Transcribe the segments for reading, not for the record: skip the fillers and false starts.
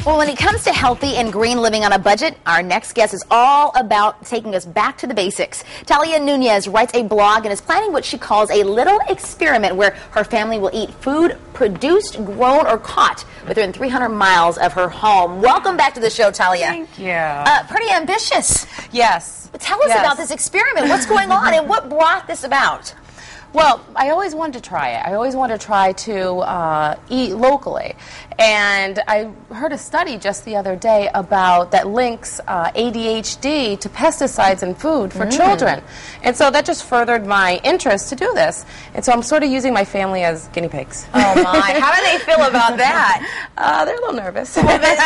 Well, when it comes to healthy and green living on a budget, our next guest is all about taking us back to the basics. Talia Nunez writes a blog and is planning what she calls a little experiment where her family will eat food produced, grown, or caught within 300 miles of her home. Welcome back to the show, Talia. Thank you. Pretty ambitious. Yes. But tell us about this experiment. What's going on and what brought this about? Well, I always wanted to try it. I always wanted to try to eat locally. And I heard a study just the other day about that links ADHD to pesticides in food for children. And so that just furthered my interest to do this. And so I'm sort of using my family as guinea pigs. Oh, my. How do they feel about that? They're a little nervous. A little bit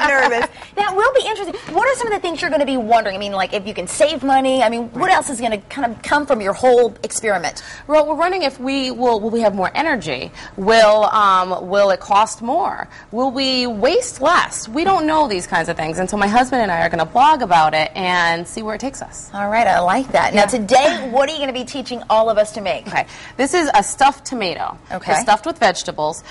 nervous. Now, it will be interesting. What are some of the things you're going to be wondering? I mean, like, if you can save money. I mean, what else is going to kind of come from your whole experiment? Well, we're wondering if will we have more energy? Will it cost more? Will we waste less? We don't know these kinds of things, and so my husband and I are going to blog about it and see where it takes us. All right, I like that. Now, today, what are you going to be teaching all of us to make? Okay, this is a stuffed tomato. Okay. It's stuffed with vegetables.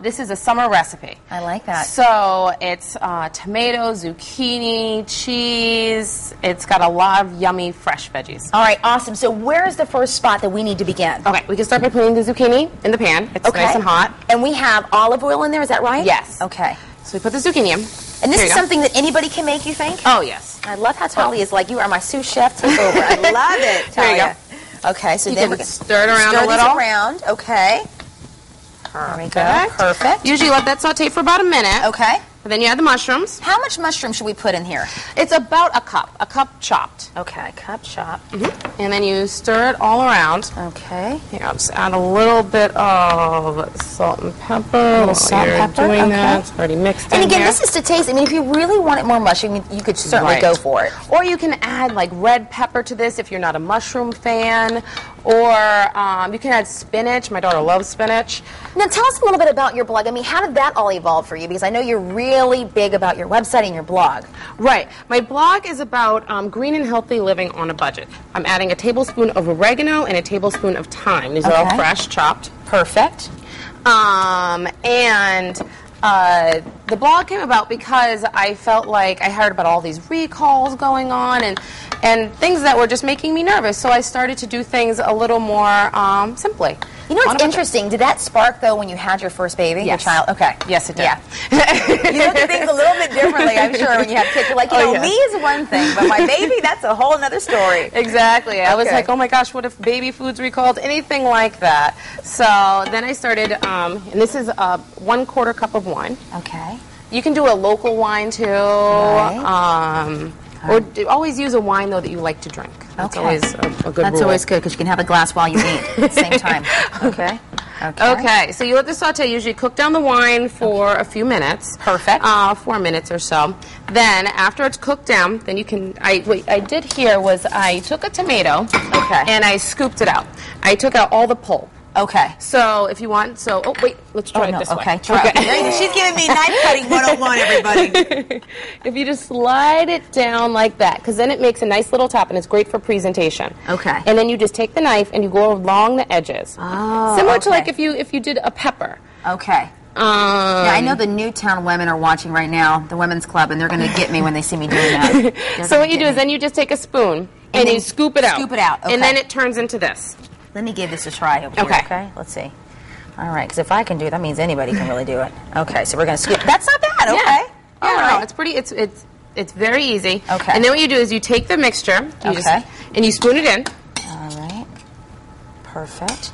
This is a summer recipe. I like that. So it's tomato, zucchini, cheese. It's got a lot of yummy fresh veggies. All right, awesome. So where is the first spot that we need to begin? Okay, we can start by putting the zucchini in the pan. It's nice and hot. And we have olive oil in there, is that right? Yes. Okay. So we put the zucchini in. And this is something that anybody can make, you think? Oh, yes. I love how Talia is like, you are my sous chef. Take over. I love it, Talia. There you go. Okay, so you then we can stir it around a little. Stir these around. Okay. There we go. Perfect. Usually let that saute for about a minute. Okay. And then you add the mushrooms. How much mushroom should we put in here? It's about a cup chopped. Okay, cup chopped. And then you stir it all around. Okay. Here, I'll just add a little bit of salt and pepper. A little salt and pepper. Doing that. It's already mixed and in again, here. this is to taste. I mean, if you really wanted more mushroom, you could certainly go for it. Or you can add like red pepper to this if you're not a mushroom fan. Or you can add spinach. My daughter loves spinach. Now, tell us a little bit about your blog. I mean, how did that all evolve for you? Because I know you're really big about your website and your blog. Right. My blog is about green and healthy living on a budget. I'm adding a tablespoon of oregano and a tablespoon of thyme. These are all fresh, chopped. Perfect. The blog came about because I felt like I heard about all these recalls going on and things that were just making me nervous. So I started to do things a little more simply. You know what's interesting? Did that spark, though, when you had your first baby, your child? Okay. Yes, it did. Yeah. You look at things a little bit differently, I'm sure, when you have kids. You're like, me is one thing, but my baby, that's a whole other story. Exactly. I was like, oh my gosh, what if baby food's recalled? Anything like that. So then I started, and this is 1/4 cup of wine. Okay. You can do a local wine, too. Right. Or always use a wine, though, that you like to drink. That's always a good rule. That's always good, because you can have a glass while you eat at the same time. Okay. Okay, so you let the saute usually cook down the wine for a few minutes. Perfect. 4 minutes or so. Then, after it's cooked down, then you can, what I did here was I took a tomato and I scooped it out. I took out all the pulp. Okay. So if you want, oh wait, let's try it this way. Okay, try it. She's giving me knife cutting 101, everybody. If you just slide it down like that, because then it makes a nice little top and it's great for presentation. Okay. And then you just take the knife and you go along the edges. Oh, similar to like if you did a pepper. Okay. Now, I know the Newtown women are watching right now, the women's club, and they're going to get me when they see me doing that. So what you do is then you just take a spoon and you scoop it out. Scoop it out. Okay. And then it turns into this. Let me give this a try over here, okay? Let's see. All right, because if I can do it, that means anybody can really do it. Okay, so we're going to scoop. That's not bad, okay. Yeah. All right. No, it's pretty, it's very easy. Okay. And then what you do is you take the mixture, and you spoon it in. All right. Perfect.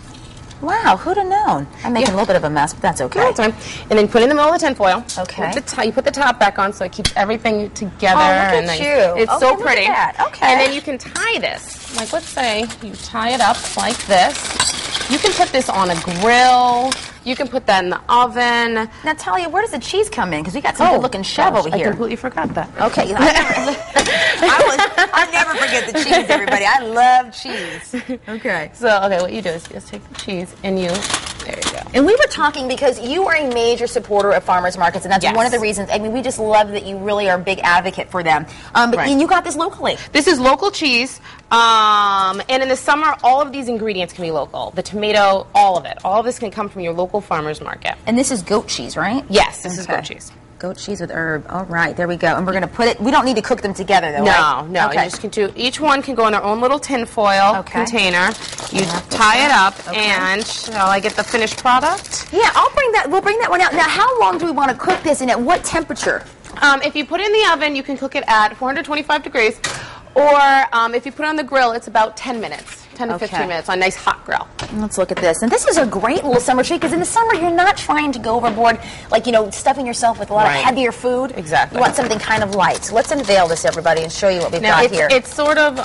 Wow, who'd have known? I'm making a little bit of a mess, but that's okay. No, that's fine. And then put it in the middle of the tinfoil. Okay. You put the top back on so it keeps everything together. Oh, look at you. It's so pretty. Look at that. Okay. And then you can tie this. Like, let's say you tie it up like this. You can put this on a grill. You can put that in the oven. Now, Talia, where does the cheese come in? Because we got some good-looking chef over here. I completely forgot that. Okay. I never forget the cheese, everybody. I love cheese. Okay. So, what you do is you just take the cheese and there you go. And we were talking because you are a major supporter of farmers markets, and that's one of the reasons. I mean, we just love that you really are a big advocate for them. And you got this locally. This is local cheese, and in the summer, all of these ingredients can be local. The tomato, all of it. All of this can come from your local farmer's market. And this is goat cheese, right? Yes, this is goat cheese. goat cheese with herb. All right, there we go. And we're going to put it, we don't need to cook them together, though, right? No. Okay. You just can do, each one can go in their own little tinfoil container. You tie it up, and shall I get the finished product? Yeah, we'll bring that one out. Now, how long do we want to cook this, and at what temperature? If you put it in the oven, you can cook it at 425 degrees, or if you put it on the grill, it's about 10 minutes. 10 to 15 minutes on a nice hot grill. Let's look at this. And this is a great little summer treat because in the summer you're not trying to go overboard, like, you know, stuffing yourself with a lot of heavier food. Exactly. You want something kind of light. So let's unveil this, everybody, and show you what we've got here. It's sort of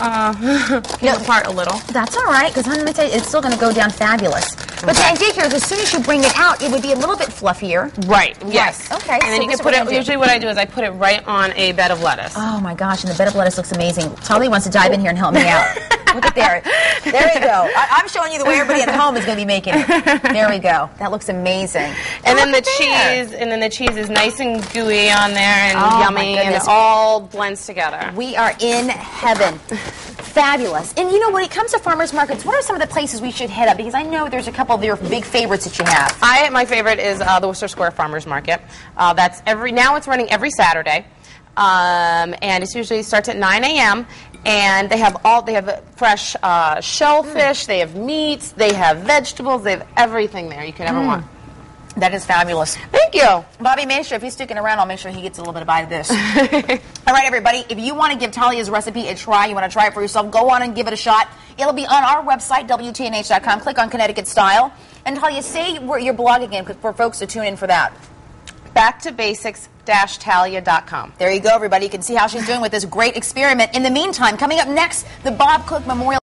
came apart a little. That's all right, because let me tell you, it's still going to go down fabulous. But the idea here is as soon as you bring it out, it would be a little bit fluffier. Right. Yes. Okay. And then you can put it. Usually, what I do is I put it right on a bed of lettuce. Oh my gosh! And the bed of lettuce looks amazing. Talia wants to dive in here and help me out. Look at there. There you go. I'm showing you the way everybody at home is going to be making it. There we go. That looks amazing. And then the cheese, is nice and gooey on there and yummy, and it all blends together. We are in heaven. Fabulous. And you know, when it comes to farmers markets, what are some of the places we should head up? Because I know there's a couple of your big favorites that you have. My favorite is the Worcester Square Farmers Market. Now it's running every Saturday, and it usually starts at 9 a.m. And they have fresh shellfish, they have meats, they have vegetables, they have everything there you could ever want. That is fabulous. Thank you. Bobby, make sure if he's sticking around, I'll make sure he gets a little bit of bite of this. All right, everybody, if you want to give Talia's recipe a try, you want to try it for yourself, go on and give it a shot. It'll be on our website, WTNH.com. Click on Connecticut Style. And Talia, say your blog again for folks to tune in for that. Backtobasics-talia.com. There you go, everybody. You can see how she's doing with this great experiment. In the meantime, coming up next, the Bob Cook Memorial